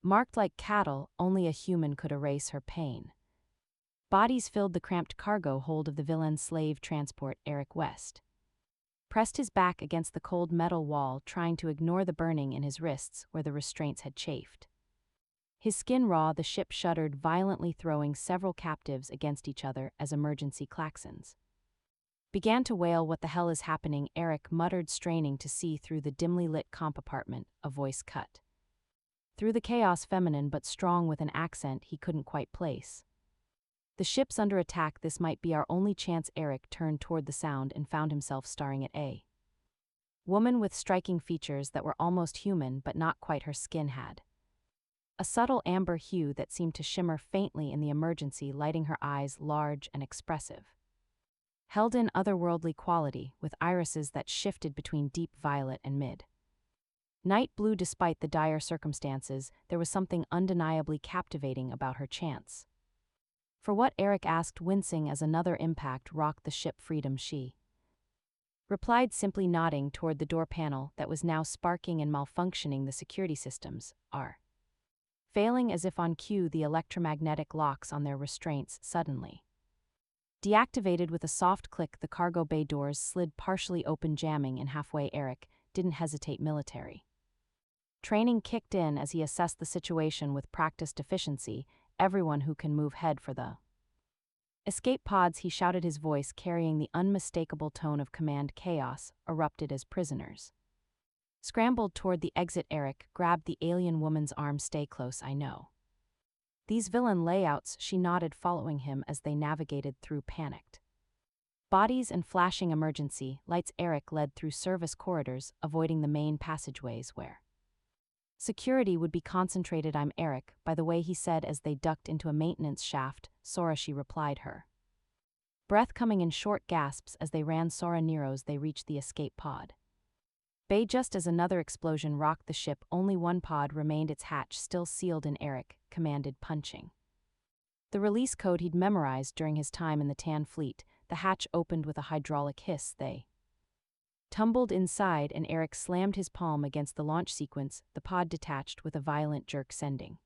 Marked like cattle, only a human could erase her pain. Bodies filled the cramped cargo hold of the villain slave transport Eric West. Pressed his back against the cold metal wall, trying to ignore the burning in his wrists where the restraints had chafed. His skin raw, the ship shuddered, violently throwing several captives against each other as emergency klaxons began to wail. "What the hell is happening?" Eric muttered, straining to see through the dimly lit comp apartment, a voice cut through the chaos, feminine but strong, with an accent he couldn't quite place. "The ship's under attack. This might be our only chance." Eric turned toward the sound and found himself staring at a woman with striking features that were almost human but not quite. Her skin had a subtle amber hue that seemed to shimmer faintly in the emergency lighting, her eyes large and expressive, held in otherworldly quality, with irises that shifted between deep violet and mid-night blue. Despite the dire circumstances, there was something undeniably captivating about her. "Chance for what?" Eric asked, wincing as another impact rocked the ship. "Freedom," she replied, simply nodding toward the door panel that was now sparking and malfunctioning. "The security systems are failing." As if on cue, the electromagnetic locks on their restraints suddenly deactivated. With a soft click, the cargo bay doors slid partially open, jamming in halfway. Eric didn't hesitate. Military training kicked in as he assessed the situation with practiced efficiency. "Everyone who can move, head for the escape pods," he shouted, his voice carrying the unmistakable tone of command. Chaos erupted as prisoners scrambled toward the exit. Eric grabbed the alien woman's arm. "Stay close, I know these villain layouts," she nodded, following him as they navigated through panicked bodies and flashing emergency lights. Eric led through service corridors, avoiding the main passageways where security would be concentrated. "I'm Eric, by the way," he said as they ducked into a maintenance shaft. "Sora," she replied, her breath coming in short gasps as they ran. "Sora Nero's." They reached the escape pod bay just as another explosion rocked the ship. Only one pod remained, its hatch still sealed in. Eric commanded, punching the release code he'd memorized during his time in the Tan Fleet. The hatch opened with a hydraulic hiss. They tumbled inside, and Eric slammed his palm against the launch sequence. The pod detached with a violent jerk, sending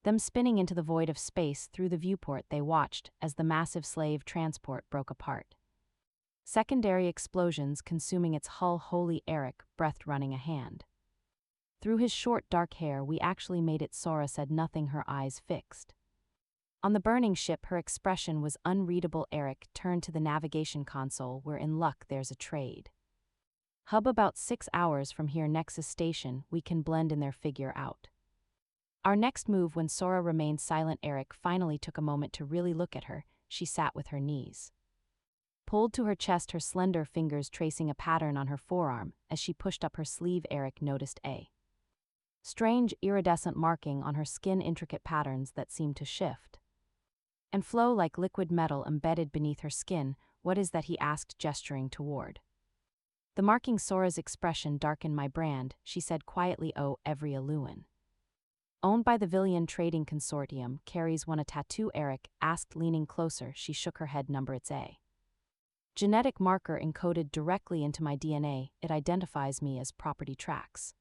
them spinning into the void of space. Through the viewport, they watched as the massive slave transport broke apart, secondary explosions consuming its hull. "Holy," Eric breathed, running a hand through his short dark hair. "We actually made it," Sora said, nothing, her eyes fixed on the burning ship. Her expression was unreadable. Eric turned to the navigation console. "We're in luck. There's a trade hub about 6 hours from here, Nexus Station. We can blend in there, figure out our next move." When Sora remained silent, Eric finally took a moment to really look at her. She sat with her knees pulled to her chest, her slender fingers tracing a pattern on her forearm. As she pushed up her sleeve, Eric noticed a strange, iridescent marking on her skin, intricate patterns that seemed to shift and flow like liquid metal embedded beneath her skin. "What is that?" he asked, gesturing toward the marking. Sora's expression darkened. "My brand," she said quietly. "Oh, every Aluan owned by the Villian Trading Consortium carries one." "A tattoo?" Eric asked, leaning closer. She shook her head. "Number. It's a genetic marker encoded directly into my DNA. It identifies me as property, tracks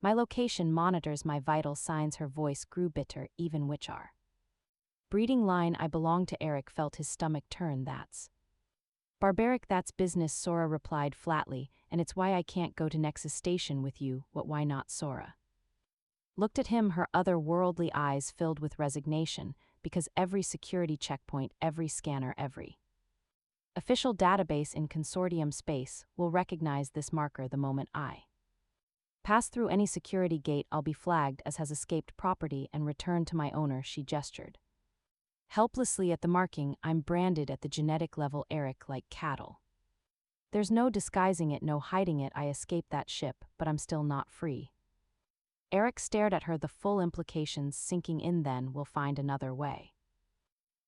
my location, monitors my vital signs." Her voice grew bitter. "Even which our breeding line I belong to?" Eric felt his stomach turn. "That's barbaric." "That's business," Sora replied flatly, "and it's why I can't go to Nexus Station with you." "What, why not?" Sora looked at him, her otherworldly eyes filled with resignation. "Because every security checkpoint, every scanner, every official database in Consortium space will recognize this marker the moment I pass through any security gate. I'll be flagged as has escaped property and returned to my owner." She gestured helplessly at the marking. "I'm branded at the genetic level, Eric, like cattle. There's no disguising it, no hiding it. I escaped that ship, but I'm still not free." Eric stared at her, the full implications sinking in. "Then we'll find another way,"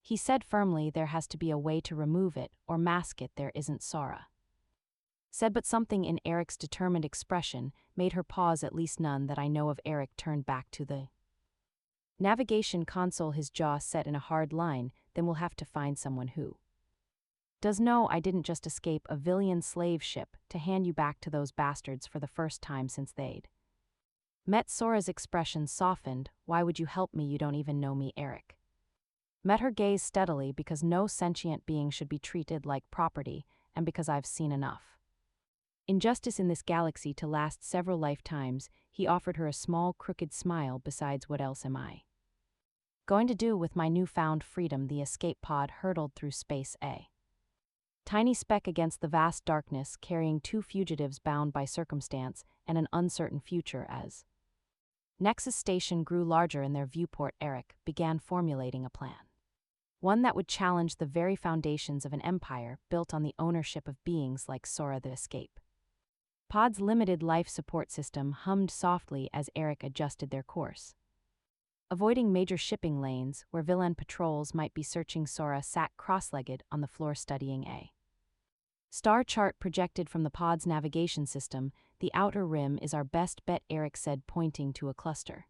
he said firmly. "There has to be a way to remove it or mask it." "There isn't," Sora said, but something in Eric's determined expression made her pause. "At least none that I know of." Eric turned back to the navigation console, his jaw set in a hard line. "Then we'll have to find someone who does know I didn't just escape a Villian slave ship to hand you back to those bastards for the first time since they'd Met Sora's expression softened. Why would you help me? You don't even know me, Eric. Met her gaze steadily because no sentient being should be treated like property, and because I've seen enough. Injustice in this galaxy to last several lifetimes, he offered her a small, crooked smile. Besides, what else am I going to do with my newfound freedom? The escape pod hurtled through space. A tiny speck against the vast darkness, carrying two fugitives bound by circumstance and an uncertain future. As Nexus Station grew larger in their viewport, Eric began formulating a plan. One that would challenge the very foundations of an empire built on the ownership of beings like Sora. The escape pod's limited life support system hummed softly as Eric adjusted their course. Avoiding major shipping lanes where villain patrols might be searching, Sora sat cross-legged on the floor studying a star chart projected from the pod's navigation system. The outer rim is our best bet, Eric said, pointing to a cluster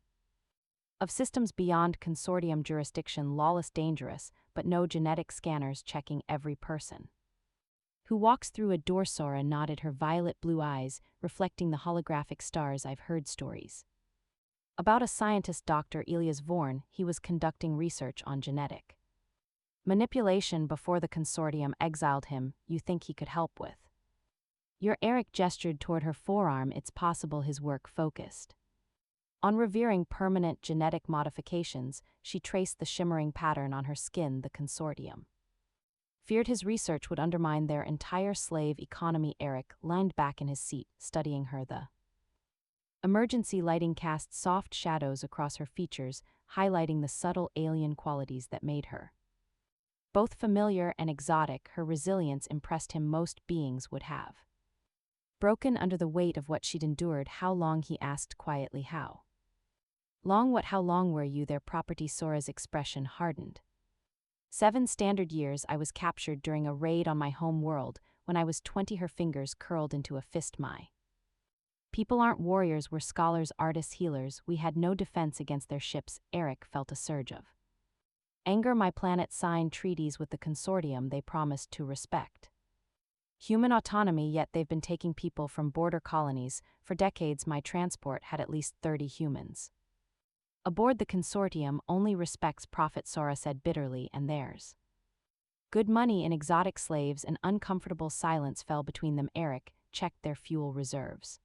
of systems beyond consortium jurisdiction. Lawless, dangerous, but no genetic scanners checking every person who walks through a door. Sora nodded, her violet-blue eyes reflecting the holographic stars. I've heard stories about a scientist, Dr. Elias Vorn. He was conducting research on genetic manipulation before the consortium exiled him. You think he could help with your? Eric gestured toward her forearm. It's possible his work focused on revering permanent genetic modifications. She traced the shimmering pattern on her skin. The consortium feared his research would undermine their entire slave economy. Eric leaned back in his seat, studying her. The emergency lighting cast soft shadows across her features, highlighting the subtle alien qualities that made her both familiar and exotic. Her resilience impressed him. Most beings would have broken under the weight of what she'd endured. How long? He asked quietly. How long? What? How long were you their property? Sora's expression hardened. 7 standard years. I was captured during a raid on my home world when I was 20. Her fingers curled into a fist. My people aren't warriors, we're scholars, artists, healers. We had no defense against their ships. Eric felt a surge of anger. My planet signed treaties with the consortium. They promised to respect human autonomy, yet they've been taking people from border colonies. For decades, my transport had at least 30 humans aboard. The consortium only respects profit, Sora said bitterly, and theirs good money in exotic slaves. An uncomfortable silence fell between them. Eric checked their fuel reserves.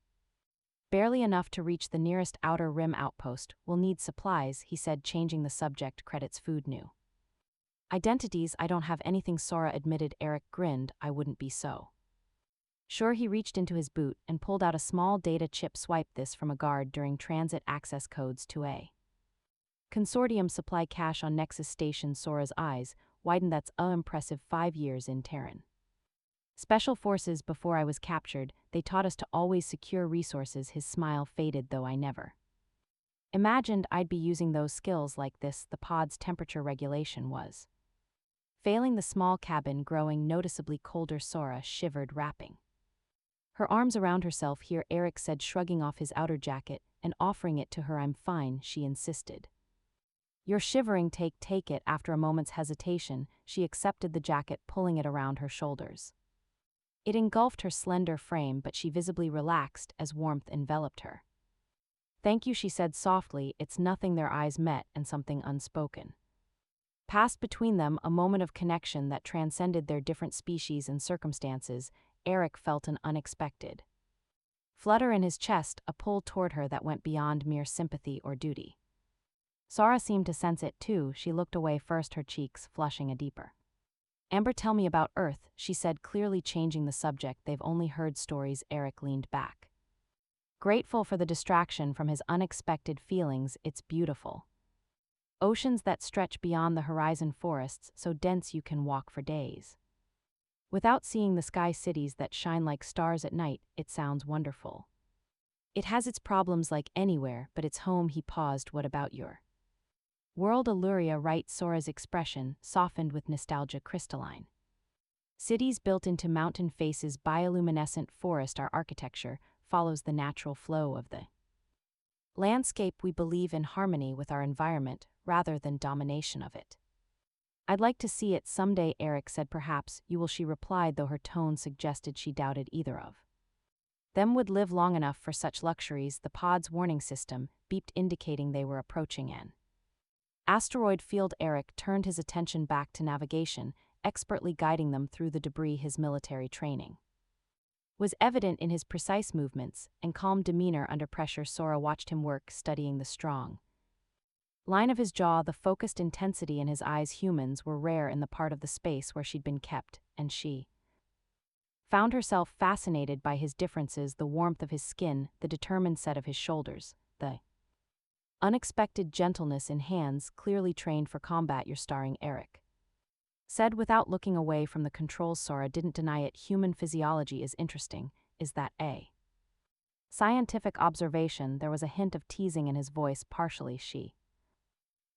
Barely enough to reach the nearest outer rim outpost. We'll need supplies, he said, changing the subject. Credits, food, new identities. I don't have anything, Sora admitted. Eric grinned. I wouldn't be so sure. He reached into his boot and pulled out a small data chip. Swiped this from a guard during transit access codes to a consortium supply cache on Nexus Station. Sora's eyes widened. That's impressive. 5 years in Terran Special Forces before I was captured. They taught us to always secure resources. His smile faded. Though I never imagined I'd be using those skills like this. The pod's temperature regulation was failing, the small cabin growing noticeably colder. Sora shivered, wrapping her arms around herself. Here, Eric said, shrugging off his outer jacket and offering it to her. I'm fine, she insisted. You're shivering. Take it. After a moment's hesitation, she accepted the jacket, pulling it around her shoulders. It engulfed her slender frame, but she visibly relaxed as warmth enveloped her. Thank you, she said softly. It's nothing. Their eyes met, and something unspoken passed between them, a moment of connection that transcended their different species and circumstances. Eric felt an unexpected flutter in his chest, a pull toward her that went beyond mere sympathy or duty. Sora seemed to sense it too. She looked away first, her cheeks flushing a deeper amber. Tell me about Earth, she said, clearly changing the subject. They've only heard stories. Eric leaned back, grateful for the distraction from his unexpected feelings. It's beautiful. Oceans that stretch beyond the horizon, forests so dense you can walk for days without seeing the sky, cities that shine like stars at night. It sounds wonderful. It has its problems like anywhere, but it's home. He paused. What about your world? Illyria, right? Sora's expression softened with nostalgia. Crystalline cities built into mountain faces, bioluminescent forest. Our architecture follows the natural flow of the landscape. We believe in harmony with our environment rather than domination of it. I'd like to see it someday, Eric said. Perhaps you will, she replied, though her tone suggested she doubted either of Them would live long enough for such luxuries. The pod's warning system beeped, indicating they were approaching an asteroid field. Eric turned his attention back to navigation, expertly guiding them through the debris. His military training was evident in his precise movements and calm demeanor under pressure. Sora watched him work, studying the strong line of his jaw, the focused intensity in his eyes. Humans were rare in the part of the space where she'd been kept, and she found herself fascinated by his differences, the warmth of his skin, the determined set of his shoulders, the unexpected gentleness in hands clearly trained for combat. You're starring, Eric said without looking away from the controls. Sora didn't deny it. Human physiology is interesting. Is that a scientific observation? There was a hint of teasing in his voice, partially she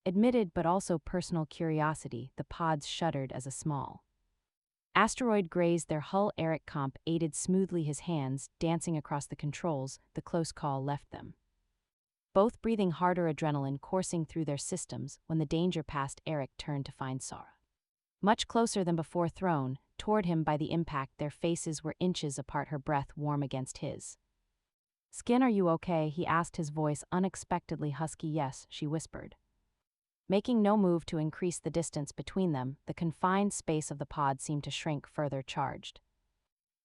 admitted, but also personal curiosity. The pods shuddered as a small asteroid grazed their hull. Eric Comp aided smoothly, his hands dancing across the controls. The close call left them both breathing harder, adrenaline coursing through their systems. When the danger passed, Eric turned to find Sora much closer than before, thrown toward him by the impact. Their faces were inches apart, her breath warm against his skin. Are you okay? He asked, his voice unexpectedly husky. Yes, she whispered, making no move to increase the distance between them. The confined space of the pod seemed to shrink further, charged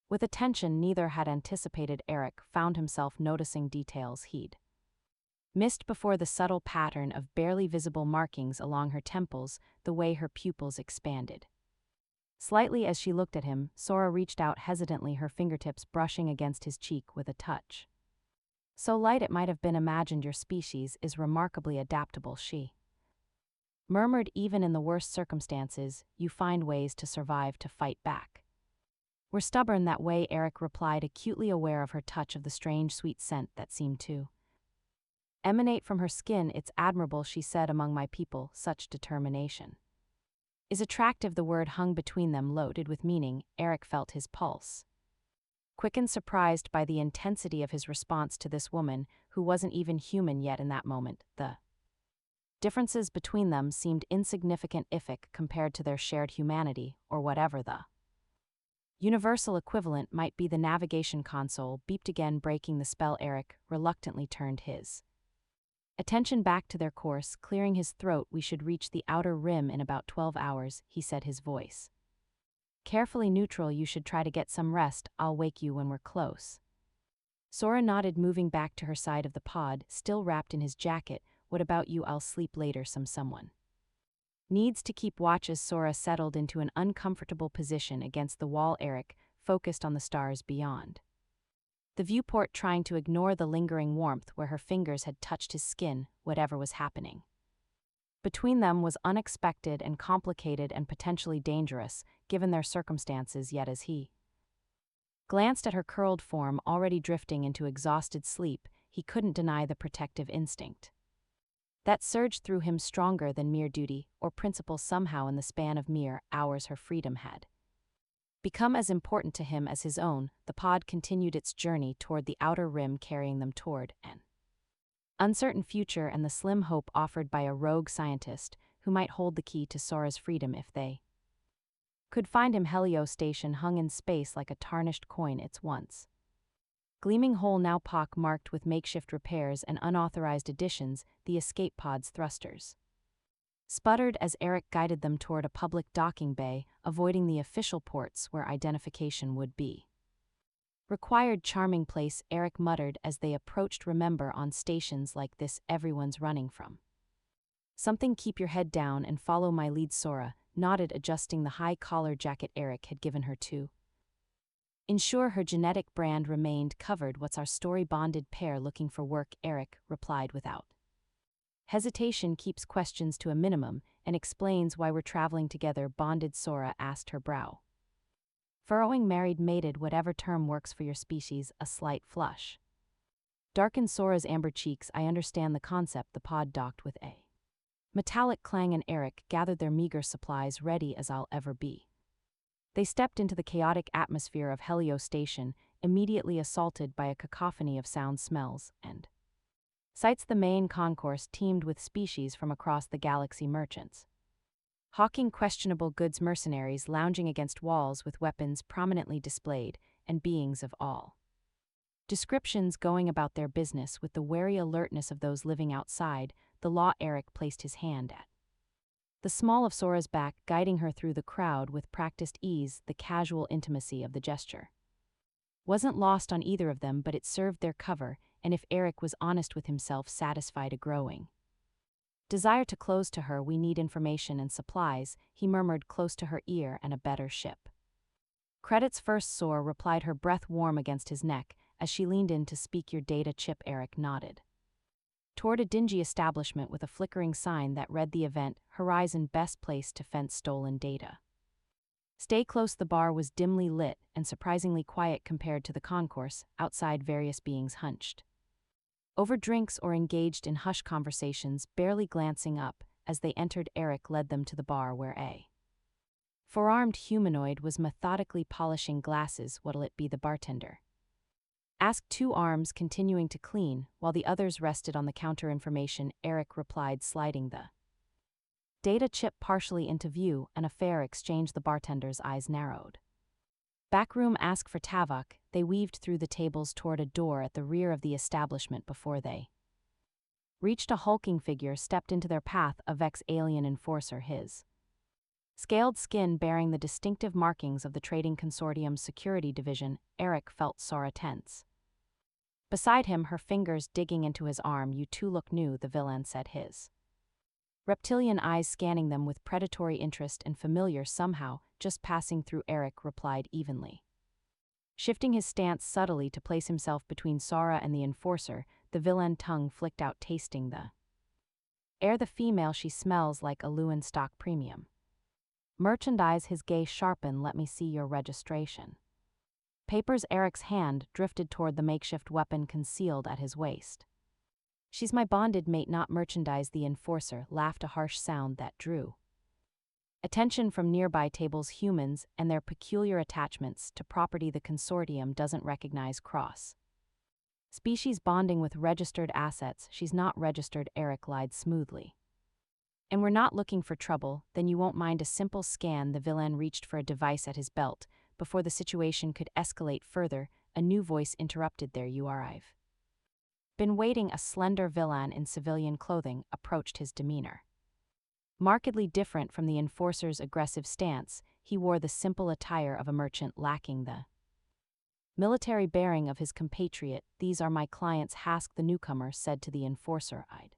with a tension neither had anticipated. Eric found himself noticing details he'd missed before, the subtle pattern of barely visible markings along her temples, the way her pupils expanded slightly as she looked at him. Sora reached out hesitantly, her fingertips brushing against his cheek with a touch so light it might have been imagined. Your species is remarkably adaptable, she murmured. Even in the worst circumstances, you find ways to survive, to fight back. We're stubborn that way, Eric replied, acutely aware of her touch, of the strange sweet scent that seemed to emanate from her skin. It's admirable, she said. Among my people, such determination is attractive. The word hung between them, loaded with meaning. Eric felt his pulse quicken, surprised by the intensity of his response to this woman who wasn't even human yet. In that moment, the differences between them seemed insignificant if compared to their shared humanity, or whatever the universal equivalent might be. The navigation console beeped again, breaking the spell. Eric reluctantly turned his attention back to their course, clearing his throat. We should reach the outer rim in about 12 hours, he said, his voice carefully neutral. You should try to get some rest. I'll wake you when we're close. Sora nodded, moving back to her side of the pod, still wrapped in his jacket. What about you? I'll sleep later. Someone needs to keep watch. As Sora settled into an uncomfortable position against the wall, Eric focused on the stars beyond the viewport, trying to ignore the lingering warmth where her fingers had touched his skin. Whatever was happening between them was unexpected and complicated and potentially dangerous, given their circumstances. Yet as he glanced at her curled form, already drifting into exhausted sleep, he couldn't deny the protective instinct that surged through him, stronger than mere duty or principle. Somehow, in the span of mere hours, her freedom had become as important to him as his own. The pod continued its journey toward the outer rim, carrying them toward an uncertain future and the slim hope offered by a rogue scientist who might hold the key to Sora's freedom if they could find him. Helio Station hung in space like a tarnished coin, its once gleaming hole now pock-marked with makeshift repairs and unauthorized additions. The escape pod's thrusters sputtered as Eric guided them toward a public docking bay, avoiding the official ports where identification would be required. Charming place, Eric muttered as they approached. Remember, on stations like this, everyone's running from something. Keep your head down and follow my lead. Sora nodded, adjusting the high collar jacket Eric had given her to ensure her genetic brand remained covered. What's our story? Bonded pair looking for work, Eric replied without hesitation. Keeps questions to a minimum and explains why we're traveling together. Bonded, Sora asked, her brow furrowing. Married, mated, whatever term works for your species. A slight flush darkened Sora's amber cheeks. I understand the concept. The pod docked with a metallic clang, and Eric gathered their meager supplies, ready as I'll ever be. They stepped into the chaotic atmosphere of Helio Station, immediately assaulted by a cacophony of sounds, smells, and sights. The main concourse teemed with species from across the galaxy, merchants hawking questionable goods, mercenaries lounging against walls with weapons prominently displayed, and beings of all Descriptions going about their business with the wary alertness of those living outside, the law Eric placed his hand at the small of Sora's back, guiding her through the crowd with practiced ease, the casual intimacy of the gesture. Wasn't lost on either of them, but it served their cover, and if Eric was honest with himself, satisfied a growing desire to close to her. We need information and supplies, he murmured close to her ear, and a better ship. Credits first, Sora replied, her breath warm against his neck, as she leaned in to speak. Your data chip, Eric nodded toward a dingy establishment with a flickering sign that read the event horizon, best place to fence stolen data. Stay close. The bar was dimly lit and surprisingly quiet compared to the concourse. Outside, various beings hunched over drinks or engaged in hushed conversations, barely glancing up. As they entered, Eric led them to the bar where a four-armed humanoid was methodically polishing glasses. What'll it be? The bartender asked, two arms continuing to clean, while the others rested on the counter. Information, Eric replied, sliding the data chip partially into view. An affair exchange. The bartender's eyes narrowed. Backroom, ask for Tavok. They weaved through the tables toward a door at the rear of the establishment. Before they reached, a hulking figure stepped into their path, a Vex alien enforcer, his scaled skin bearing the distinctive markings of the Trading Consortium's security division. Eric felt Sora tense beside him, her fingers digging into his arm. You two look new, the villain said, his reptilian eyes scanning them with predatory interest. And familiar somehow. Just passing through, Eric replied evenly, shifting his stance subtly to place himself between Sora and the enforcer. The villain tongue flicked out, tasting the air. The female, she smells like a Lewin stock premium merchandise. His gaze sharpened. Let me see your registration papers. Eric's hand drifted toward the makeshift weapon concealed at his waist. She's my bonded mate, not merchandise. The enforcer laughed, a harsh sound that drew attention from nearby tables. Humans and their peculiar attachments to property the consortium doesn't recognize. Cross species bonding with registered assets. She's not registered, Eric lied smoothly. And we're not looking for trouble. Then you won't mind a simple scan. The villain reached for a device at his belt. Before the situation could escalate further, a new voice interrupted. There you are. I've been waiting. A slender villain in civilian clothing approached, his demeanor markedly different from the enforcer's aggressive stance. He wore the simple attire of a merchant, lacking the military bearing of his compatriot. These are my clients, Hask, the newcomer said to the enforcer. I'd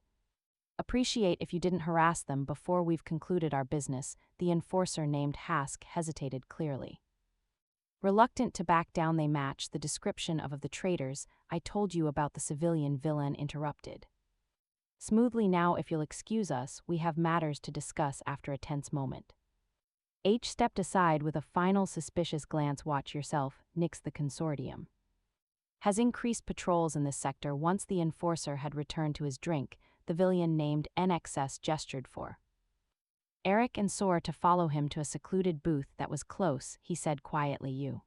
appreciate if you didn't harass them before we've concluded our business. The enforcer, named Hask, hesitated, clearly reluctant to back down. They match the description of the traders I told you about. The civilian villain interrupted smoothly. Now, if you'll excuse us, we have matters to discuss. After a tense moment, H stepped aside with a final suspicious glance. Watch yourself, Nix. The consortium has increased patrols in this sector. Once the enforcer had returned to his drink, the villain named NXS gestured for Eric and Sora to follow him to a secluded booth that was close. He said quietly, you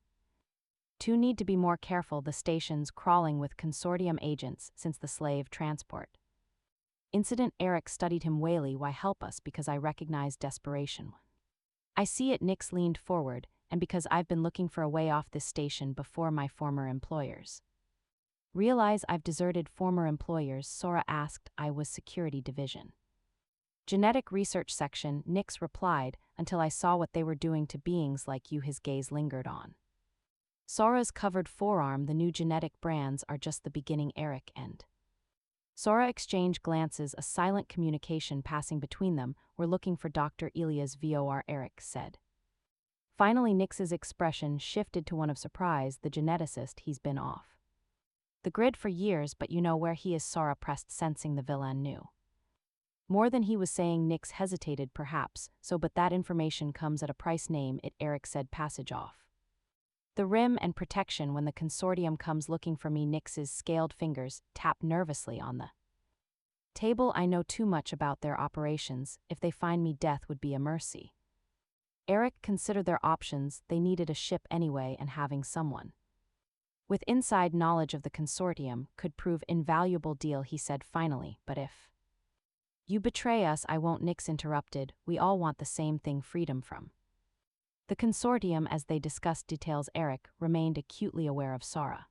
two need to be more careful. The station's crawling with consortium agents since the slave transport incident. Eric studied him warily. Why help us? Because I recognize desperation. I see it. Nix leaned forward. And because I've been looking for a way off this station before my former employers realize I've deserted. Former employers? Sora asked. I was security division genetic research section, Nix replied, until I saw what they were doing to beings like you. His gaze lingered on Sora's covered forearm. The new genetic brands are just the beginning. Eric and Sora exchanged glances, a silent communication passing between them. We're looking for Dr. Elias Vor, Eric said. Finally, Nix's expression shifted to one of surprise. The geneticist, he's been off the grid for years, but you know where he is? Sora pressed, sensing the villain knew more than he was saying. Nix hesitated. Perhaps so, but that information comes at a price. Name it, Eric said. Passage off the rim and protection when the consortium comes looking for me. Nix's scaled fingers tapped nervously on the table. I know too much about their operations. If they find me, death would be a mercy. Eric considered their options. They needed a ship anyway, and having someone with inside knowledge of the consortium could prove invaluable. Deal, he said finally. But if you betray us, I won't. Nix interrupted. We all want the same thing, freedom from the consortium. As they discussed details, Eric remained acutely aware of Sora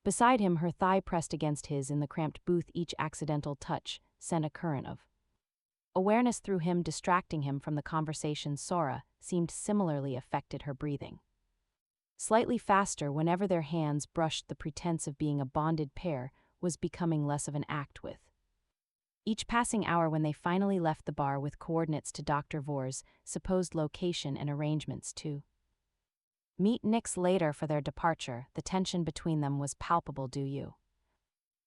Beside him, her thigh pressed against his in the cramped booth, each accidental touch sent a current of awareness through him, distracting him from the conversation. Sora seemed similarly affected, her breathing slightly faster whenever their hands brushed. The pretense of being a bonded pair was becoming less of an act with each passing hour. When they finally left the bar with coordinates to Dr. Vor's supposed location and arrangements to meet Nyx later for their departure, the tension between them was palpable. "Do you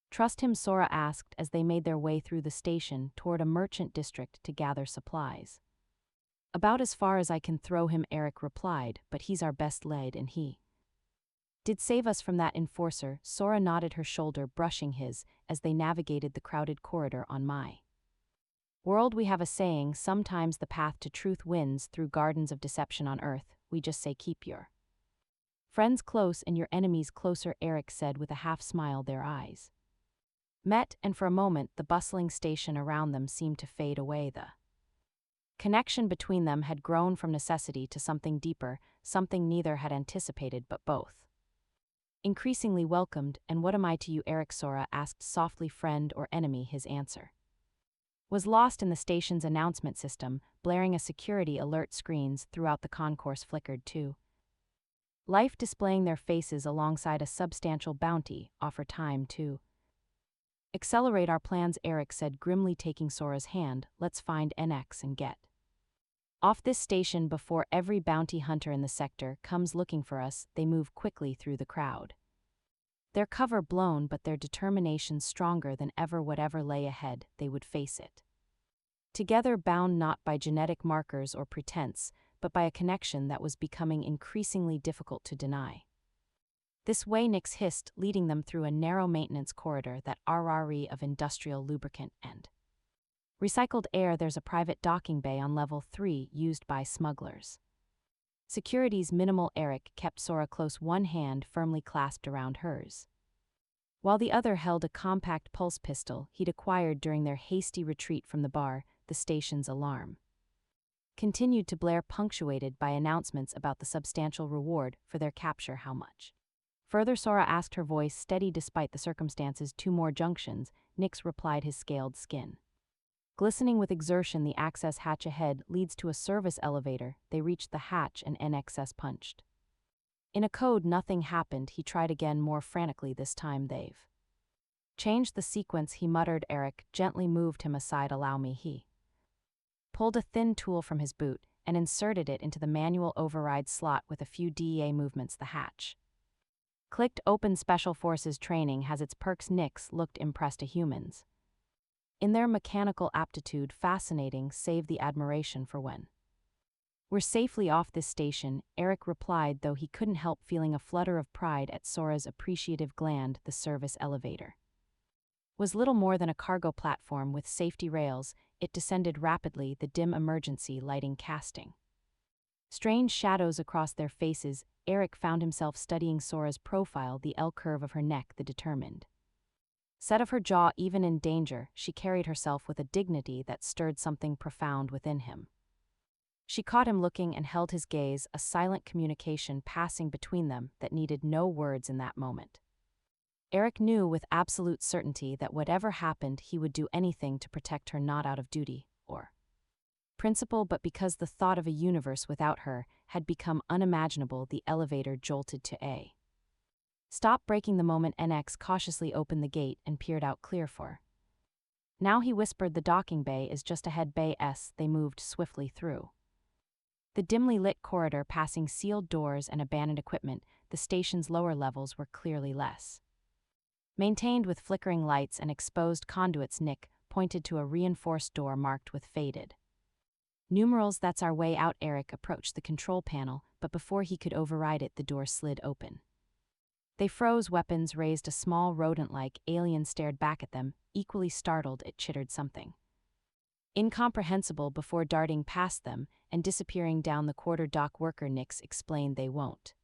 trust him?" Sora asked as they made their way through the station toward a merchant district to gather supplies. "About as far as I can throw him," Eric replied, "but he's our best lead and he did save us from that enforcer." Sora nodded, her shoulder brushing his as they navigated the crowded corridor. "On my world, we have a saying, sometimes the path to truth wins through gardens of deception. On Earth, we just say keep your friends close and your enemies closer," Eric said with a half smile. Their eyes met, and for a moment the bustling station around them seemed to fade away. The connection between them had grown from necessity to something deeper, something neither had anticipated but both increasingly welcomed. "And what am I to you, Eric?" Sora asked softly. "Friend or enemy?" His answer was lost in the station's announcement system, blaring. A security alert screens throughout the concourse flickered to life, displaying their faces alongside a substantial bounty. "Offer time to accelerate our plans," Eric said grimly, taking Sora's hand. "Let's find NX and get off this station before every bounty hunter in the sector comes looking for us." They moved quickly through the crowd, their cover blown but their determination stronger than ever. Whatever lay ahead, they would face it together, bound not by genetic markers or pretense, but by a connection that was becoming increasingly difficult to deny. "This way," Nyx hissed, leading them through a narrow maintenance corridor that RRE of industrial lubricant and recycled air. "There's a private docking bay on level 3 used by smugglers. Security's minimal." Eric kept Sora close, one hand firmly clasped around hers, while the other held a compact pulse pistol he'd acquired during their hasty retreat from the bar. The station's alarm continued to blare, punctuated by announcements about the substantial reward for their capture. "How much further?" Sora asked, her voice steady despite the circumstances. "2 more junctions," Nyx replied, his scaled skin glistening with exertion. "The access hatch ahead leads to a service elevator." They reached the hatch and NXS punched in a code. Nothing happened. He tried again, more frantically this time. "They've changed the sequence," he muttered. Eric gently moved him aside. "Allow me." He pulled a thin tool from his boot and inserted it into the manual override slot. With a few DEA movements, the hatch clicked open. "Special Forces training has its perks." Nyx looked impressed. "A humans in their mechanical aptitude fascinating, save the admiration for when we're safely off this station," Eric replied, though he couldn't help feeling a flutter of pride at Sora's appreciative gland. The service elevator was little more than a cargo platform with safety rails. It descended rapidly, the dim emergency lighting casting strange shadows across their faces. Eric found himself studying Sora's profile, the L curve of her neck, the determined set of her jaw. Even in danger, she carried herself with a dignity that stirred something profound within him. She caught him looking and held his gaze, a silent communication passing between them that needed no words in that moment. Eric knew with absolute certainty that whatever happened, he would do anything to protect her, not out of duty or principle, but because the thought of a universe without her had become unimaginable. The elevator jolted to a stop, breaking the moment. NX cautiously opened the gate and peered out. "Clear for now," he whispered. "The docking bay is just ahead." Bay S. They moved swiftly through the dimly lit corridor, passing sealed doors and abandoned equipment. The station's lower levels were clearly less maintained, with flickering lights and exposed conduits. Nick pointed to a reinforced door marked with faded numerals. "That's our way out." Eric approached the control panel, but before he could override it, the door slid open. They froze, weapons raised. A small rodent-like alien stared back at them, equally startled. It chittered something incomprehensible before darting past them and disappearing down the quarter dock. "Worker," Nyx explained, "they won't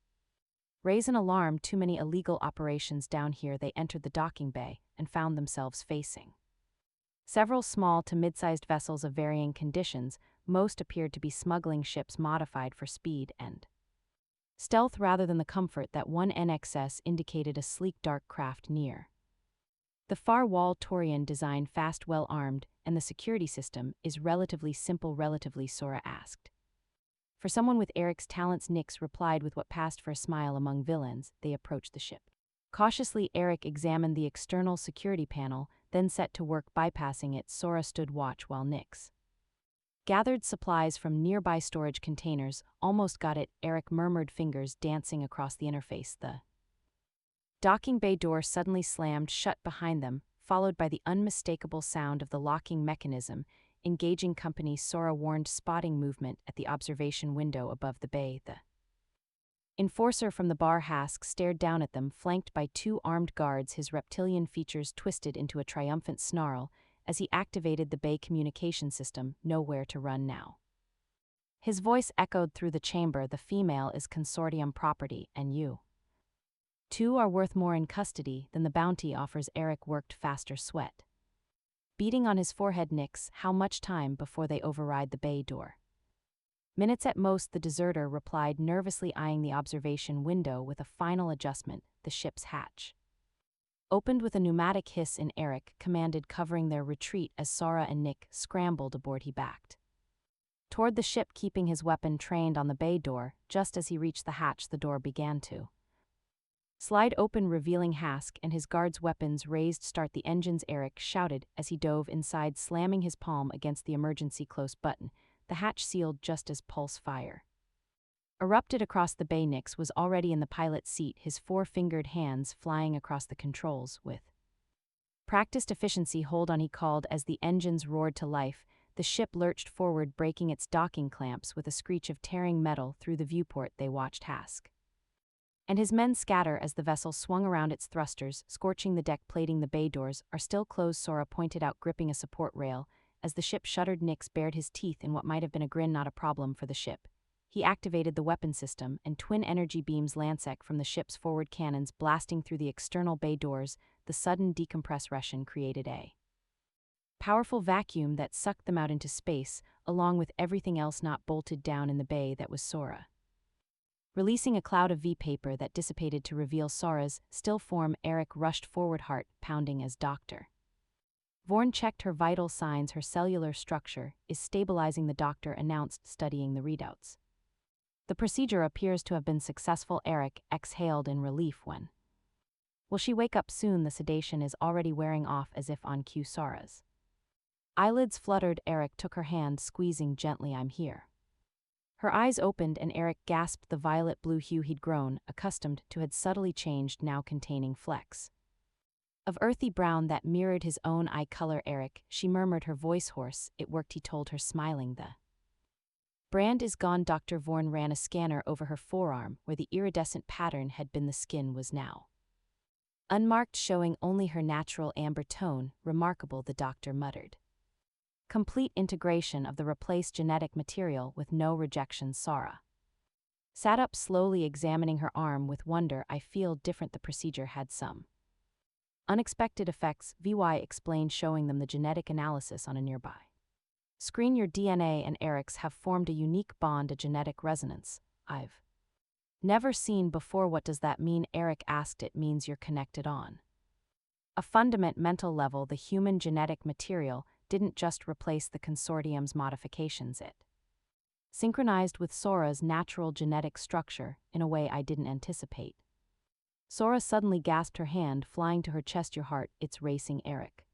raise an alarm. Too many illegal operations down here." They entered the docking bay and found themselves facing several small to mid-sized vessels of varying conditions. Most appeared to be smuggling ships modified for speed and Stealth rather than the comfort that one NXS indicated a sleek dark craft near. The far wall Torian design fast well armed, and the security system is relatively simple relatively, Sora asked. For someone with Eric's talents, Nyx replied with what passed for a smile among villains. They approached the ship. Cautiously, Eric examined the external security panel, then set to work bypassing it. Sora stood watch while Nyx gathered supplies from nearby storage containers. Almost got it, Eric murmured, fingers dancing across the interface. The docking bay door suddenly slammed shut behind them, followed by the unmistakable sound of the locking mechanism. Engaging company, Sora warned, spotting movement at the observation window above the bay. The enforcer from the bar Hask stared down at them, flanked by two armed guards, his reptilian features twisted into a triumphant snarl as he activated the bay communication system. Nowhere to run now. His voice echoed through the chamber. The female is consortium property, and you two are worth more in custody than the bounty offers. Eric worked faster, sweat beating on his forehead. Nyx, how much time before they override the bay door? Minutes at most, the deserter replied, nervously eyeing the observation window. With a final adjustment, the ship's hatch opened with a pneumatic hiss, and Eric commanded, covering their retreat as Sora and Nick scrambled aboard. He backed toward the ship, keeping his weapon trained on the bay door. Just as he reached the hatch, the door began to slide open, revealing Hask and his guards' weapons raised. Start the engines, Eric shouted as he dove inside, slamming his palm against the emergency close button. The hatch sealed just as pulse fire erupted across the bay. Nyx was already in the pilot's seat, his four-fingered hands flying across the controls. With practiced efficiency, hold on, he called as the engines roared to life. The ship lurched forward, breaking its docking clamps with a screech of tearing metal. Through the viewport, they watched Hask and his men scatter as the vessel swung around its thrusters, scorching the deck plating. The bay doors are still closed, Sora pointed out, gripping a support rail. As the ship shuddered, Nyx bared his teeth in what might have been a grin. Not a problem for the ship. He activated the weapon system, and twin energy beams lancet from the ship's forward cannons, blasting through the external bay doors. The sudden decompression created a powerful vacuum that sucked them out into space, along with everything else not bolted down in the bay. That was Sora, releasing a cloud of V-paper that dissipated to reveal Sora's still form. Eric rushed forward, heart pounding, as Dr. Vorn checked her vital signs. Her cellular structure is stabilizing, the doctor announced, studying the readouts. The procedure appears to have been successful. Eric exhaled in relief. When will she wake up soon? The sedation is already wearing off. As if on cue, Sora's eyelids fluttered. Eric took her hand, squeezing gently. I'm here. Her eyes opened, and Eric gasped. The violet blue hue he'd grown accustomed to had subtly changed, now containing flecks of earthy brown that mirrored his own eye color. Eric, she murmured, her voice hoarse. It worked, he told her, smiling. The brand is gone. Dr. Vorn ran a scanner over her forearm. Where the iridescent pattern had been, the skin was now unmarked, showing only her natural amber tone. Remarkable, the doctor muttered. Complete integration of the replaced genetic material with no rejection. Sora sat up, slowly examining her arm with wonder. I feel different. The procedure had some unexpected effects, VY explained, showing them the genetic analysis on a nearby screen. Your DNA and Eric's have formed a unique bond, a genetic resonance I've never seen before. What does that mean? Eric asked. It means you're connected on a fundamental level. The human genetic material didn't just replace the consortium's modifications, it synchronized with Sora's natural genetic structure in a way I didn't anticipate. Sora suddenly gasped, her hand flying to her chest. Your heart, it's racing. Eric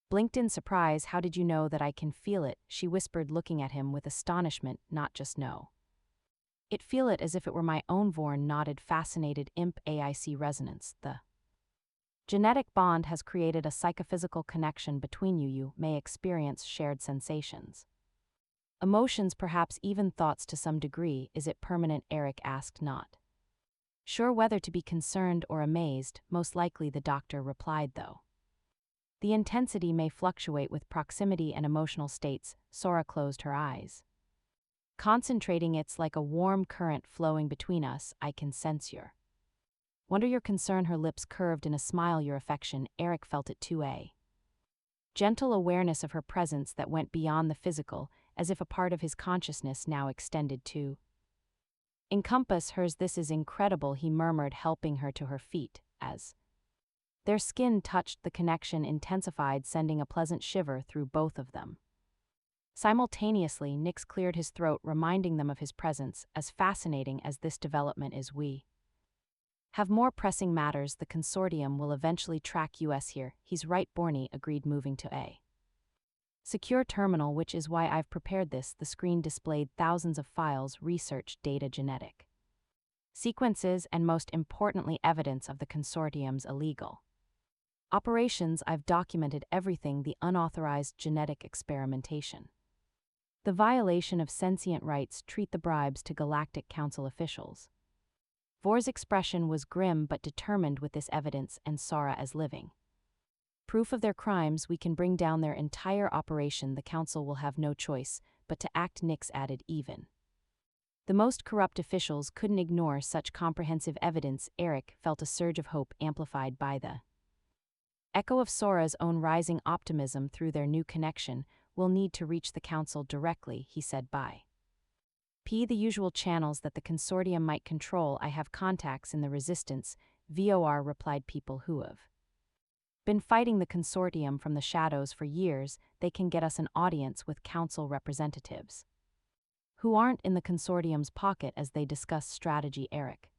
blinked in surprise. How did you know that? I can feel it, she whispered, looking at him with astonishment. Not just know it, feel it, as if it were my own. Vorn nodded, fascinated. Imp AIC resonance. The genetic bond has created a psychophysical connection between you. You may experience shared sensations, emotions, perhaps even thoughts to some degree. Is it permanent? Eric asked, not sure whether to be concerned or amazed. Most likely, the doctor replied, though the intensity may fluctuate with proximity and emotional states. Sora closed her eyes, concentrating. It's like a warm current flowing between us. I can sense your wonder, your concern. Her lips curved in a smile. Your affection. Eric felt it too, a gentle awareness of her presence that went beyond the physical, as if a part of his consciousness now extended to Encompass hers. This is incredible, he murmured, helping her to her feet, as their skin touched. The connection intensified, sending a pleasant shiver through both of them. Simultaneously, Nyx cleared his throat, reminding them of his presence. As fascinating as this development is, we have more pressing matters. The consortium will eventually track us here. He's right, Borny agreed, moving to a secure terminal, which is why I've prepared this. The screen displayed thousands of files, research, data, genetic sequences, and most importantly, evidence of the consortium's illegal operations. I've documented everything: the unauthorized genetic experimentation, the violation of sentient rights, treat the bribes to Galactic Council officials. Vor's expression was grim but determined. With this evidence and Sara as living proof of their crimes, we can bring down their entire operation. The Council will have no choice but to act, Nyx added. Even the most corrupt officials couldn't ignore such comprehensive evidence. Eric felt a surge of hope, amplified by the echo of Sora's own rising optimism through their new connection. We'll need to reach the Council directly, he said. By the usual channels that the consortium might control. I have contacts in the Resistance, VOR replied. People who have been fighting the consortium from the shadows for years. They can get us an audience with Council representatives who aren't in the consortium's pocket as they discuss strategy. Eric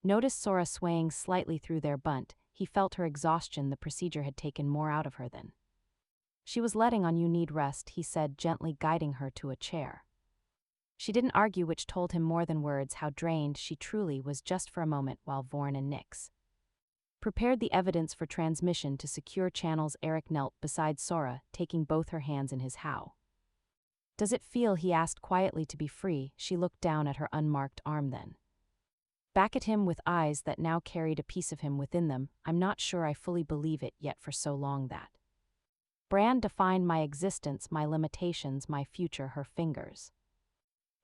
noticed Sora swaying slightly through their bunt. He felt her exhaustion. The procedure had taken more out of her than she was letting on. You need rest, he said, gently guiding her to a chair. She didn't argue, which told him more than words how drained she truly was. Just for a moment, while Vorn and Nyx prepared the evidence for transmission to secure channels, Eric knelt beside Sora, taking both her hands in his. How does it feel, he asked quietly, to be free? She looked down at her unmarked arm, then back at him with eyes that now carried a piece of him within them. I'm not sure I fully believe it yet. For so long that brand defined my existence, my limitations, my future. Her fingers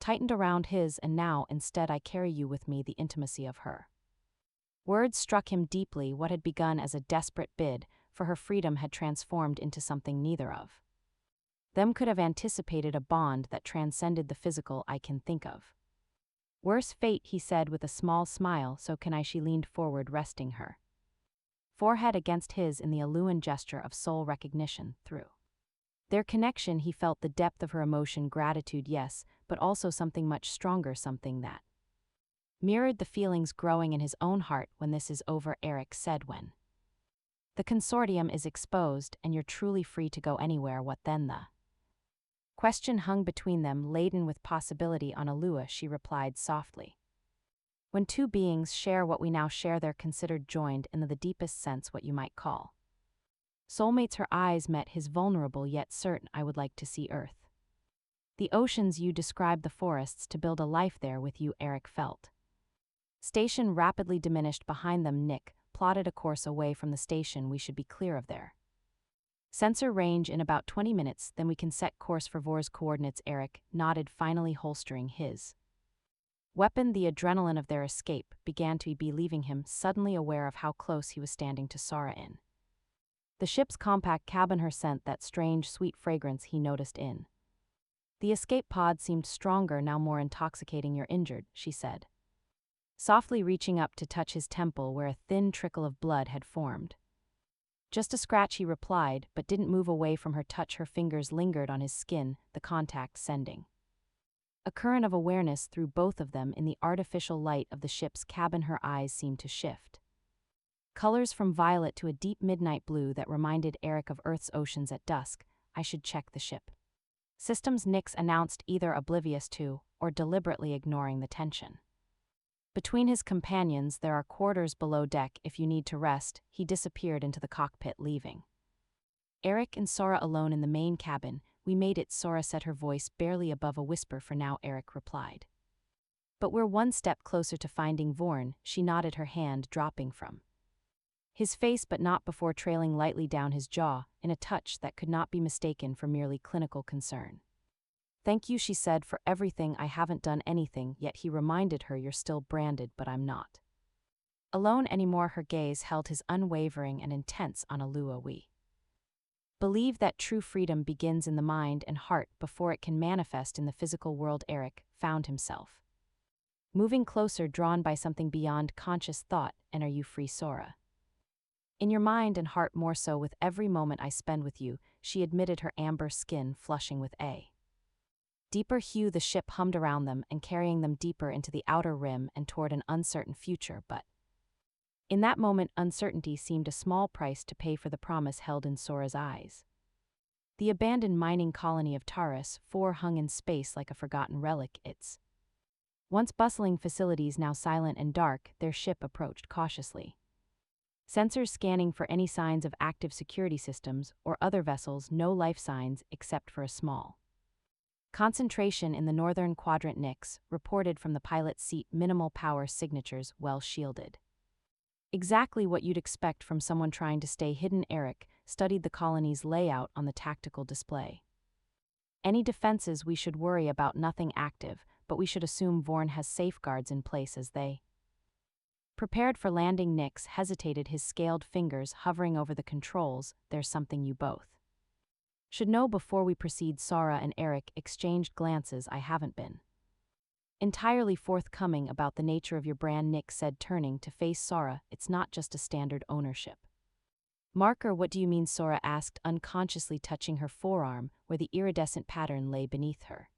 tightened around his, and now instead I carry you with me. The intimacy of her words struck him deeply. What had begun as a desperate bid for her freedom had transformed into something neither of them could have anticipated, a bond that transcended the physical. I can think of worse fate, he said with a small smile. So can I. She leaned forward, resting her forehead against his in the Aluan gesture of soul recognition. Through their connection, he felt the depth of her emotion. Gratitude, yes, but also something much stronger, something that mirrored the feelings growing in his own heart. When this is over, Eric said, when the consortium is exposed and you're truly free to go anywhere, what then? The question hung between them, laden with possibility. On Alua, she replied softly. When two beings share what we now share, they're considered joined in the deepest sense, what you might call soulmates. Her eyes met his, vulnerable yet certain. I would like to see Earth, the oceans you described, the forests, to build a life there with you. Eric felt station rapidly diminished behind them. Nick plotted a course away from the station. We should be clear of their sensor range in about 20 minutes, then we can set course for Vor's coordinates. Eric nodded, finally holstering his weapon. The adrenaline of their escape began to be leaving him, suddenly aware of how close he was standing to Sara in the ship's compact cabin. Her scent, that strange, sweet fragrance he noticed in the escape pod, seemed stronger now, more intoxicating. You're injured, she said, softly reaching up to touch his temple where a thin trickle of blood had formed. Just a scratch, he replied, but didn't move away from her touch. Her fingers lingered on his skin, the contact sending a current of awareness through both of them. In the artificial light of the ship's cabin, her eyes seemed to shift colors from violet to a deep midnight blue that reminded Eric of Earth's oceans at dusk. I should check the ship systems, Nyx announced, either oblivious to or deliberately ignoring the tension between his companions. There are quarters below deck if you need to rest. He disappeared into the cockpit, leaving Eric and Sora alone in the main cabin. We made it, Sora said, her voice barely above a whisper for now. Eric replied, but we're one step closer to finding Vorn. She nodded, her hand dropping from his face but not before trailing lightly down his jaw in a touch that could not be mistaken for merely clinical concern. Thank you, she said, for everything. I haven't done anything yet, he reminded her. You're still branded, but I'm not alone anymore. Her gaze held his unwavering and intense on Alua. We believe that true freedom begins in the mind and heart before it can manifest in the physical world. Eric found himself moving closer, drawn by something beyond conscious thought. And are you free, Sora? In your mind and heart more so with every moment I spend with you, she admitted, her amber skin flushing with a deeper hue. The ship hummed around them and carrying them deeper into the outer rim and toward an uncertain future, but in that moment uncertainty seemed a small price to pay for the promise held in Sora's eyes. The abandoned mining colony of Taurus 4 hung in space like a forgotten relic, its once bustling facilities now silent and dark. Their ship approached cautiously, sensors scanning for any signs of active security systems or other vessels. No life signs except for a small concentration in the northern quadrant. Nix reported from the pilot's seat, minimal power signatures, well shielded. Exactly what you'd expect from someone trying to stay hidden. Eric studied the colony's layout on the tactical display. Any defenses we should worry about? Nothing active, but we should assume Vorn has safeguards in place as they prepared for landing. Nix hesitated, his scaled fingers hovering over the controls. There's something you both should know before we proceed. Sora and Eric exchanged glances. I haven't been entirely forthcoming about the nature of your brand, Nix said, turning to face Sora. It's not just a standard ownership marker. What do you mean? Sora asked, unconsciously touching her forearm where the iridescent pattern lay beneath her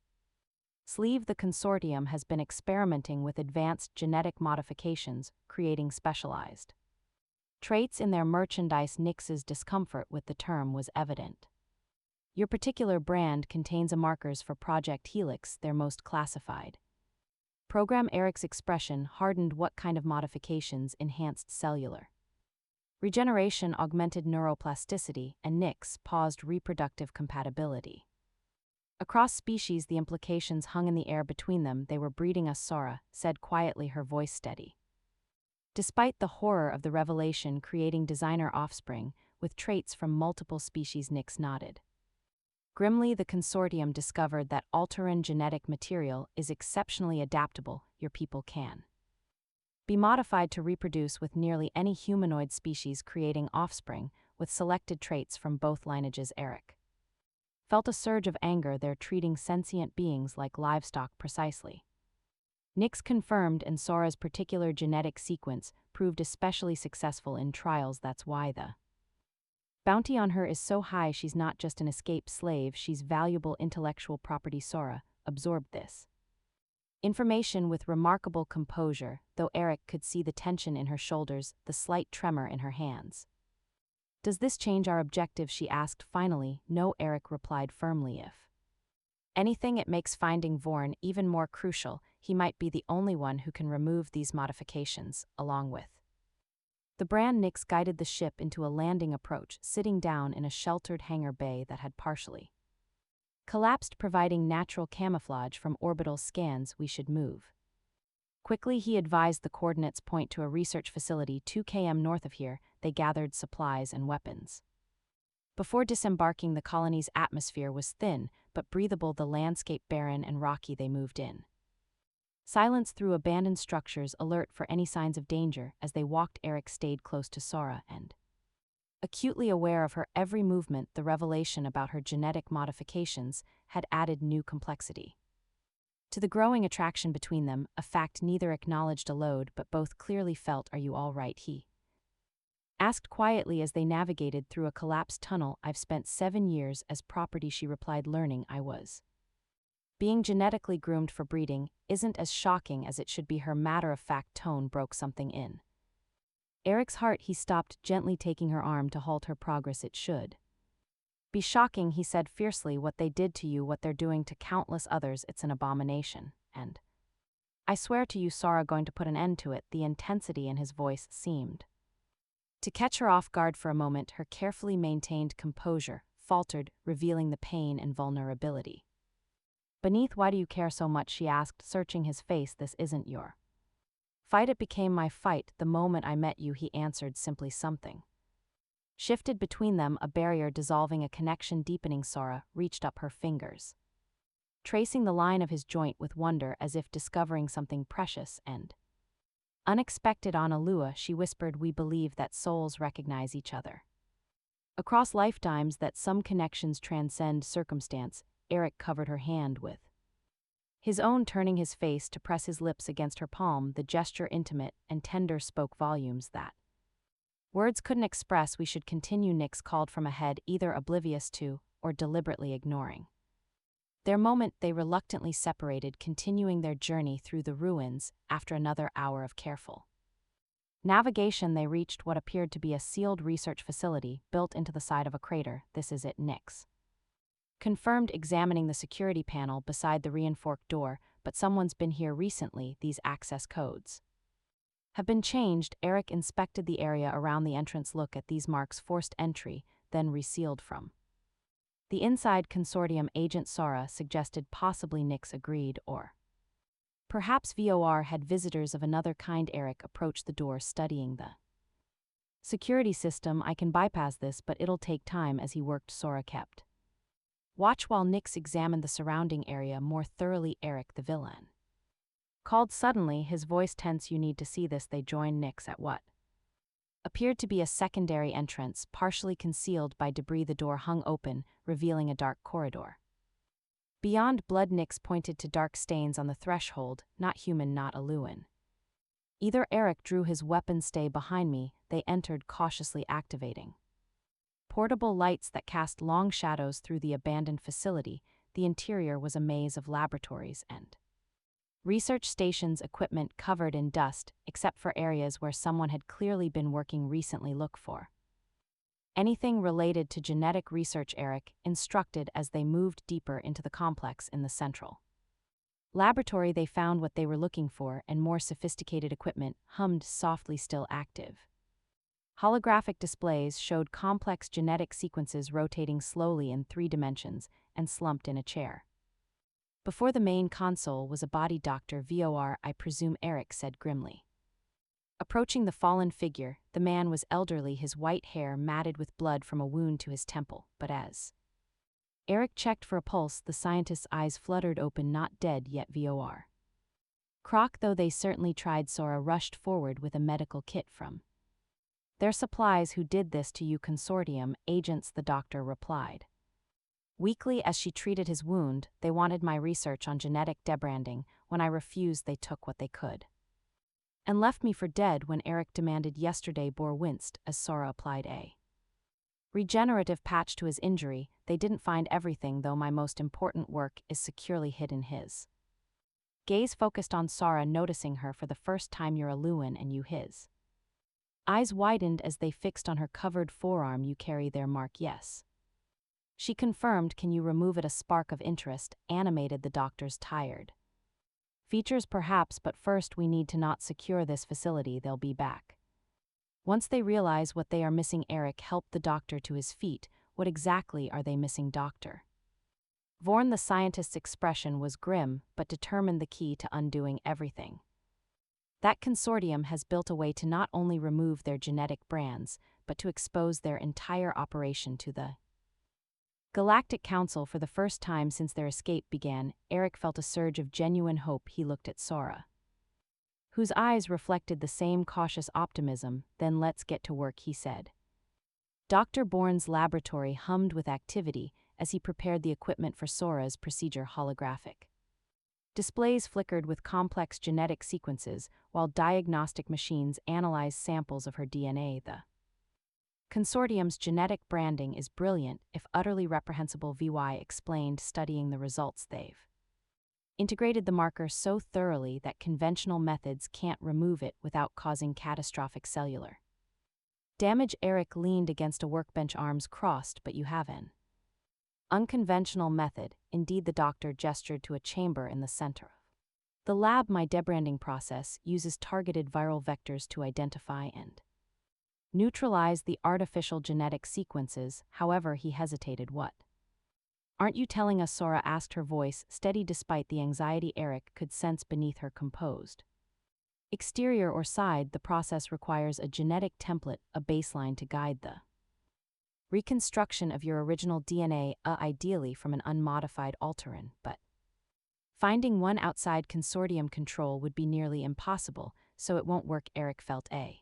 sleeve. The consortium has been experimenting with advanced genetic modifications, creating specialized traits in their merchandise. Nix's discomfort with the term was evident. Your particular brand contains a markers for Project Helix, their most classified program. Eric's expression hardened. What kind of modifications? Enhanced cellular regeneration, augmented neuroplasticity, and Nix paused. Reproductive compatibility across species. The implications hung in the air between them. They were breeding us, Sora said quietly, her voice steady. Despite the horror of the revelation, creating designer offspring with traits from multiple species. Nix nodded. Grimly, the consortium discovered that Alteran genetic material is exceptionally adaptable. Your people can be modified to reproduce with nearly any humanoid species, creating offspring with selected traits from both lineages. Eric felt a surge of anger. They're treating sentient beings like livestock. Precisely. Nix confirmed, and Sora's particular genetic sequence proved especially successful in trials. That's why the bounty on her is so high. She's not just an escaped slave, she's valuable intellectual property. Sora absorbed this information with remarkable composure, though Eric could see the tension in her shoulders, the slight tremor in her hands. Does this change our objective? She asked finally. No, Eric replied firmly. If anything, it makes finding Vorn even more crucial. He might be the only one who can remove these modifications, along with the brand. Nix guided the ship into a landing approach, sitting down in a sheltered hangar bay that had partially collapsed, providing natural camouflage from orbital scans. We should move quickly, he advised. The coordinates point to a research facility 2 km north of here. They gathered supplies and weapons before disembarking. The colony's atmosphere was thin but breathable, the landscape barren and rocky. They moved in silence through abandoned structures, alert for any signs of danger. As they walked, Eric stayed close to Sora and acutely aware of her every movement. The revelation about her genetic modifications had added new complexity to the growing attraction between them, a fact neither acknowledged aloud but both clearly felt. Are you all right? He asked quietly as they navigated through a collapsed tunnel. I've spent 7 years as property, she replied, learning I was being genetically groomed for breeding isn't as shocking as it should be. Her matter-of-fact tone broke something in Eric's heart. He stopped, gently taking her arm to halt her progress. It should be shocking, he said fiercely. What they did to you, what they're doing to countless others, it's an abomination. And I swear to you, Sora going to put an end to it. The intensity in his voice seemed to catch her off guard for a moment. Her carefully maintained composure faltered, revealing the pain and vulnerability beneath. Why do you care so much? She asked, searching his face. This isn't your fight. It became my fight the moment I met you, he answered simply. Something shifted between them, a barrier dissolving, a connection deepening. Sora reached up her fingers, tracing the line of his joint with wonder, as if discovering something precious and unexpected. On Alua, she whispered, we believe that souls recognize each other across lifetimes, that some connections transcend circumstance. Eric covered her hand with His own turning his face to press his lips against her palm, the gesture intimate and tender spoke volumes that words couldn't express. We should continue, Nyx called from ahead, either oblivious to or deliberately ignoring their moment. They reluctantly separated, continuing their journey through the ruins. After another hour of careful navigation, they reached what appeared to be a sealed research facility built into the side of a crater. This is it, Nyx confirmed, examining the security panel beside the reinforced door. But someone's been here recently. These access codes have been changed. Eric inspected the area around the entrance. Look at these marks, forced entry, then resealed from the inside. Consortium agent Sora suggested. Possibly, Nyx agreed, or perhaps VOR had visitors of another kind. Eric approached the door, studying the security system. I can bypass this, but it'll take time. As he worked, Sora kept watch while Nyx examined the surrounding area more thoroughly. Eric, the villain, called suddenly, his voice tense. You need to see this. They joined Nyx at what appeared to be a secondary entrance, partially concealed by debris. The door hung open, revealing a dark corridor. Beyond, blood. Nyx pointed to dark stains on the threshold. Not human, not Aluan either. Eric drew his weapon. Stay behind me. They entered, cautiously activating portable lights that cast long shadows through the abandoned facility. The interior was a maze of laboratories and research stations, equipment covered in dust, except for areas where someone had clearly been working recently. Look for anything related to genetic research, Eric instructed as they moved deeper into the complex. In the central laboratory, they found what they were looking for, and more sophisticated equipment hummed softly. Still active holographic displays showed complex genetic sequences rotating slowly in 3 dimensions, and slumped in a chair before the main console was a body. Dr. VOR, I presume, Eric said grimly, approaching the fallen figure. The man was elderly, his white hair matted with blood from a wound to his temple. But as Eric checked for a pulse, the scientist's eyes fluttered open. Not dead yet, VOR. Croc, though they certainly tried. Sora rushed forward with a medical kit from their supplies. Who did this to you? Consortium agents, the doctor replied weakly as she treated his wound. They wanted my research on genetic debranding. When I refused, they took what they could and left me for dead. When Eric demanded yesterday, Bor winced as Sora applied a regenerative patch to his injury. They didn't find everything, though. My most important work is securely hidden. His gaze focused on Sora, noticing her for the first time. You're a Luan, and you his eyes widened as they fixed on her covered forearm. You carry their mark? Yes, she confirmed. Can you remove it? A spark of interest animated the doctor's tired features. Perhaps, but first we need to not secure this facility. They'll be back once they realize what they are missing. Eric helped the doctor to his feet. What exactly are they missing, Doctor Vorn? The scientist's expression was grim, but determined. The key to undoing everything. That consortium has built a way to not only remove their genetic brands, but to expose their entire operation to the Galactic Council. For the first time since their escape began, Eric felt a surge of genuine hope. He looked at Sora, whose eyes reflected the same cautious optimism. Then let's get to work, he said. Dr. Bourne's laboratory hummed with activity as he prepared the equipment for Sora's procedure. Holographic displays flickered with complex genetic sequences, while diagnostic machines analyzed samples of her DNA. The consortium's genetic branding is brilliant, if utterly reprehensible, VY explained, studying the results. They've integrated the marker so thoroughly that conventional methods can't remove it without causing catastrophic cellular damage. Eric leaned against a workbench, arms crossed. But you have an unconventional method. Indeed, the doctor gestured to a chamber in the center of the lab. My debranding process uses targeted viral vectors to identify and neutralize the artificial genetic sequences. However, he hesitated. What aren't you telling us? Sora asked, her voice steady despite the anxiety Eric could sense beneath her composed exterior or side. The process requires a genetic template, a baseline to guide the reconstruction of your original DNA, ideally from an unmodified alterin, but finding one outside consortium control would be nearly impossible, so it won't work. Eric felt a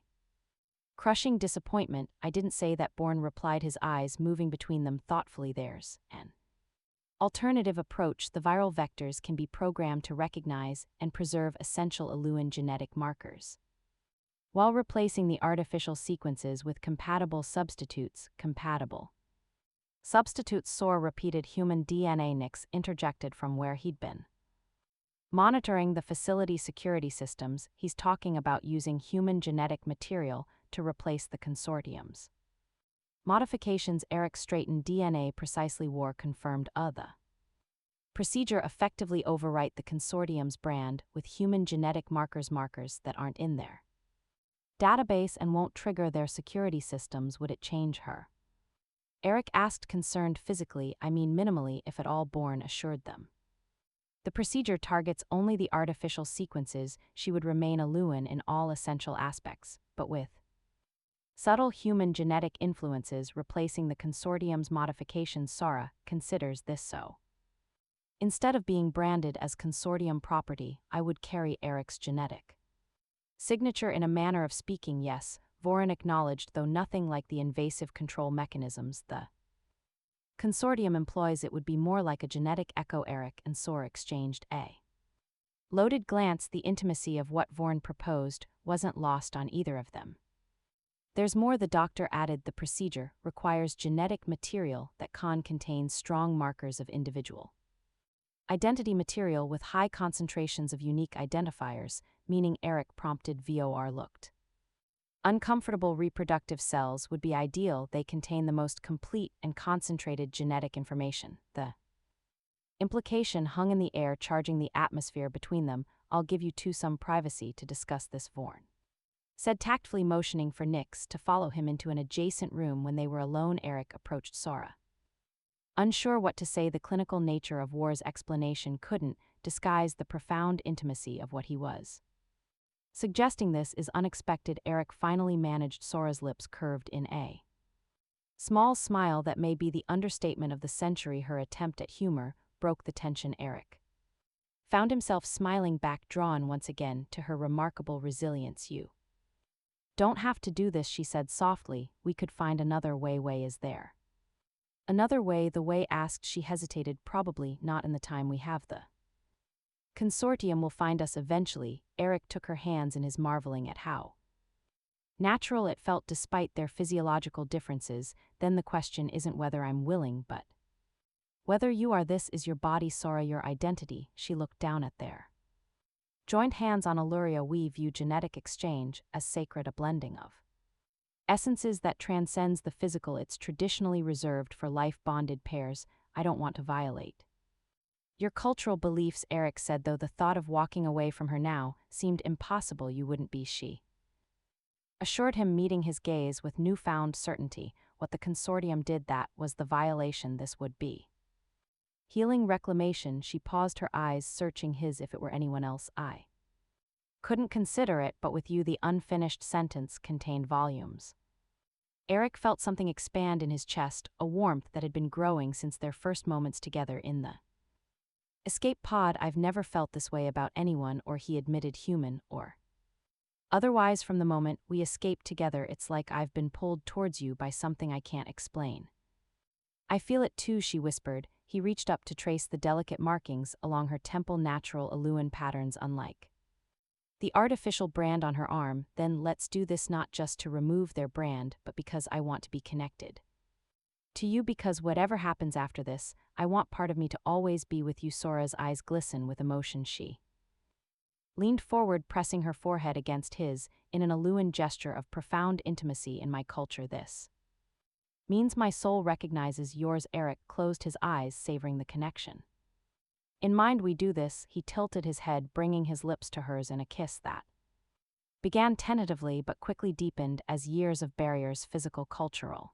crushing disappointment. I didn't say that, Bourne replied, his eyes moving between them thoughtfully. There's an Alternative approach: the viral vectors can be programmed to recognize and preserve essential Aluan genetic markers, while replacing the artificial sequences with compatible substitutes. Compatible substitutes: Sora repeated human DNA nicks interjected from where he'd been. Monitoring the facility security systems, he's talking about using human genetic material to replace the consortiums. Modifications: Eric straightened DNA precisely war confirmed. The procedure effectively overwrite the consortium's brand with human genetic markers that aren't in their database and won't trigger their security systems. Would it change her? Eric asked, concerned. Physically, I mean minimally, if at all. Bourne assured them. The procedure targets only the artificial sequences. She would remain Aluan in all essential aspects, but with subtle human genetic influences replacing the consortium's modifications. Sora considers this so. Instead of being branded as consortium property, I would carry Eric's genetic signature. In a manner of speaking, yes, Vorin acknowledged, though nothing like the invasive control mechanisms the consortium employs. It would be more like a genetic echo. Eric and Sora exchanged a loaded glance. The intimacy of what Vorin proposed wasn't lost on either of them. There's more, the doctor added. The procedure requires genetic material that contains strong markers of individual identity, material with high concentrations of unique identifiers, meaning. Eric prompted. Vor looked uncomfortable. Reproductive cells would be ideal. They contain the most complete and concentrated genetic information. The implication hung in the air, charging the atmosphere between them. I'll give you two some privacy to discuss this, Vorn said, tactfully motioning for Nyx to follow him into an adjacent room. When they were alone, Eric approached Sora. Unsure what to say, the clinical nature of War's explanation couldn't disguise the profound intimacy of what he was suggesting. This is unexpected. Eric finally managed. Sora's lips curved in a small smile that may be the understatement of the century. Her attempt at humor broke the tension. Eric found himself smiling back, drawn once again to her remarkable resilience. You don't have to do this, she said softly. We could find another way. Way is there another way? The way asked. She hesitated. Probably not in the time we have. The consortium will find us eventually. Eric took her hands in his, marveling at how natural it felt despite their physiological differences. Then the question isn't whether I'm willing, but whether you are. This is your body, Sora, your identity. She looked down at their joined hands on Illyria. We view genetic exchange as sacred, a blending of essences that transcends the physical. It's traditionally reserved for life-bonded pairs. I don't want to violate your cultural beliefs, Eric said, though the thought of walking away from her now seemed impossible. You wouldn't be, she assured him, meeting his gaze with newfound certainty. What the consortium did, that was the violation. This would be healing reclamation. She paused, her eyes searching his. If it were anyone else, I couldn't consider it, but with you. The unfinished sentence contained volumes. Eric felt something expand in his chest, a warmth that had been growing since their first moments together in the escape pod. I've never felt this way about anyone, or he admitted, human or otherwise. From the moment we escaped together, it's like I've been pulled towards you by something I can't explain. I feel it too, she whispered. He reached up to trace the delicate markings along her temple, natural Aluan patterns unlike the artificial brand on her arm. Then let's do this, not just to remove their brand, but because I want to be connected to you, because whatever happens after this, I want part of me to always be with you. Sora's eyes glisten with emotion. She leaned forward, pressing her forehead against his in an Aluan gesture of profound intimacy. In my culture, this means my soul recognizes yours. Eric closed his eyes, savoring the connection. In mind we do this. He tilted his head, bringing his lips to hers in a kiss that began tentatively but quickly deepened as years of barriers, physical, cultural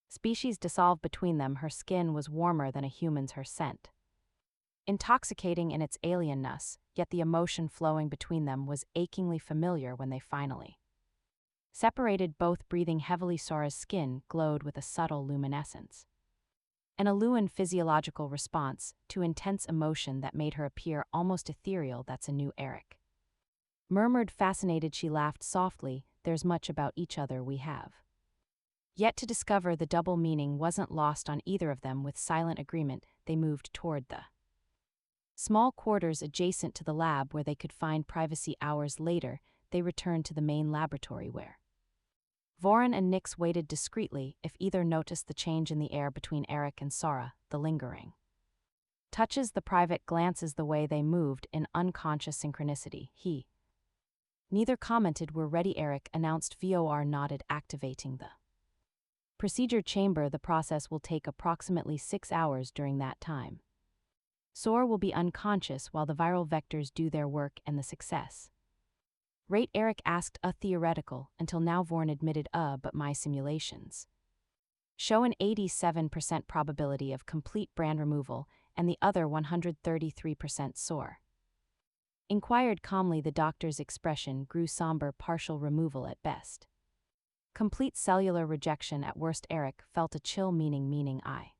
species dissolved between them. Her skin was warmer than a human's, her scent intoxicating in its alienness, yet the emotion flowing between them was achingly familiar. When they finally separated, both breathing heavily, Sora's skin glowed with a subtle luminescence, an Aluan physiological response to intense emotion that made her appear almost ethereal. That's a new Eric murmured, fascinated. She laughed softly. There's much about each other we have Yet to discover the double meaning wasn't lost on either of them. With silent agreement, they moved toward the small quarters adjacent to the lab where they could find privacy. Hours later, they returned to the main laboratory where Voron and Nyx waited discreetly. If either noticed the change in the air between Eric and Sora, the lingering touches, the private glances, the way they moved in unconscious synchronicity. Neither commented. "We're ready," Eric announced. VOR nodded, activating the procedure chamber. "The process will take approximately 6 hours. During that time, Sora will be unconscious while the viral vectors do their work." "And the success rate?" Eric asked. "Theoretical. Until now," Voron admitted. But my simulations show an 87% probability of complete brand removal, and the other 133% Sora inquired calmly. The doctor's expression grew somber. "Partial removal at best. Complete cellular rejection at worst." Eric felt a chill. Meaning I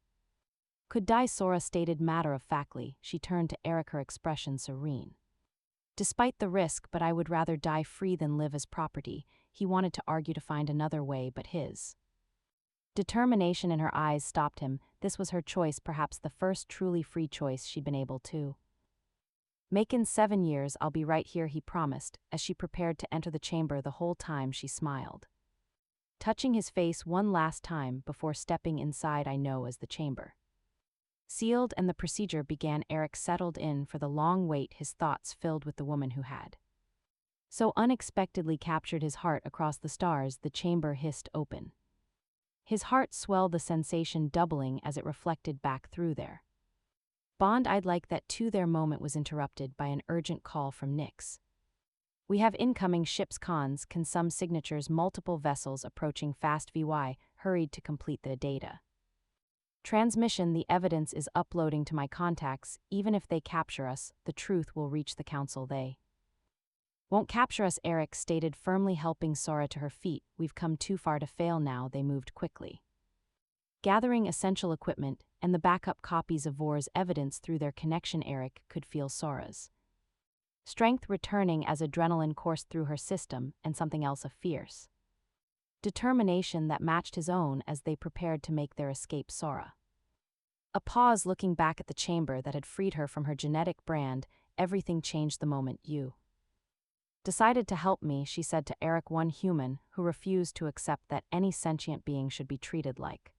could die?" Sora stated matter-of-factly. She turned to Eric, her expression serene. "Despite the risk, but I would rather die free than live as property." He wanted to argue to find another way, but his determination in her eyes stopped him. This was her choice, perhaps the first truly free choice she'd been able to make in 7 years. "I'll be right here," he promised, as she prepared to enter the chamber. The whole time she smiled, touching his face one last time before stepping inside. "I know." As the chamber sealed and the procedure began, Eric settled in for the long wait, his thoughts filled with the woman who had so unexpectedly captured his heart. Across the stars, the chamber hissed open. His heart swelled, the sensation doubling as it reflected back through their bond. "I'd like that too." Their moment was interrupted by an urgent call from Nyx. "We have incoming ships. Cons, can some signatures, multiple vessels approaching fast." VY hurried to complete the data transmission. "The evidence is uploading to my contacts. Even if they capture us, the truth will reach the council. They won't capture us," Eric stated firmly, helping Sora to her feet. "We've come too far to fail now." They moved quickly, gathering essential equipment and the backup copies of Vor's evidence through their connection. Eric could feel Sora's strength returning as adrenaline coursed through her system, and something else, a fierce determination that matched his own as they prepared to make their escape. Sora a pause, looking back at the chamber that had freed her from her genetic brand. "Everything changed the moment you decided to help me," she said to Eric, one human who refused to accept that any sentient being should be treated like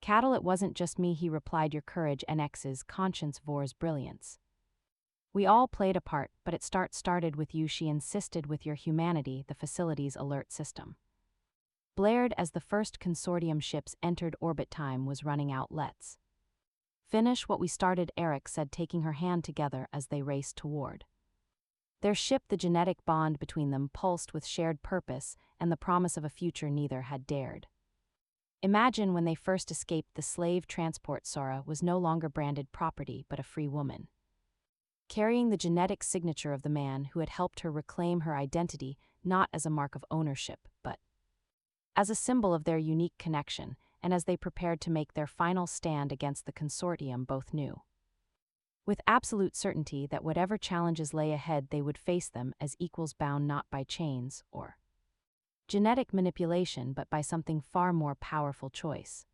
cattle. "It wasn't just me," he replied. "Your courage, NX's conscience, Vor's brilliance. We all played a part, but it started with you," she insisted. "With your humanity." The facility's alert system blared as the first consortium ships entered orbit. "Time was running out. Let's finish what we started," Eric said, taking her hand together as they raced toward their ship. The genetic bond between them pulsed with shared purpose and the promise of a future neither had dared imagine. When they first escaped the slave transport, Sora was no longer branded property but a free woman, carrying the genetic signature of the man who had helped her reclaim her identity, not as a mark of ownership, but as a symbol of their unique connection. And as they prepared to make their final stand against the consortium, both knew with absolute certainty that whatever challenges lay ahead, they would face them as equals, bound not by chains or genetic manipulation but by something far more powerful: choice.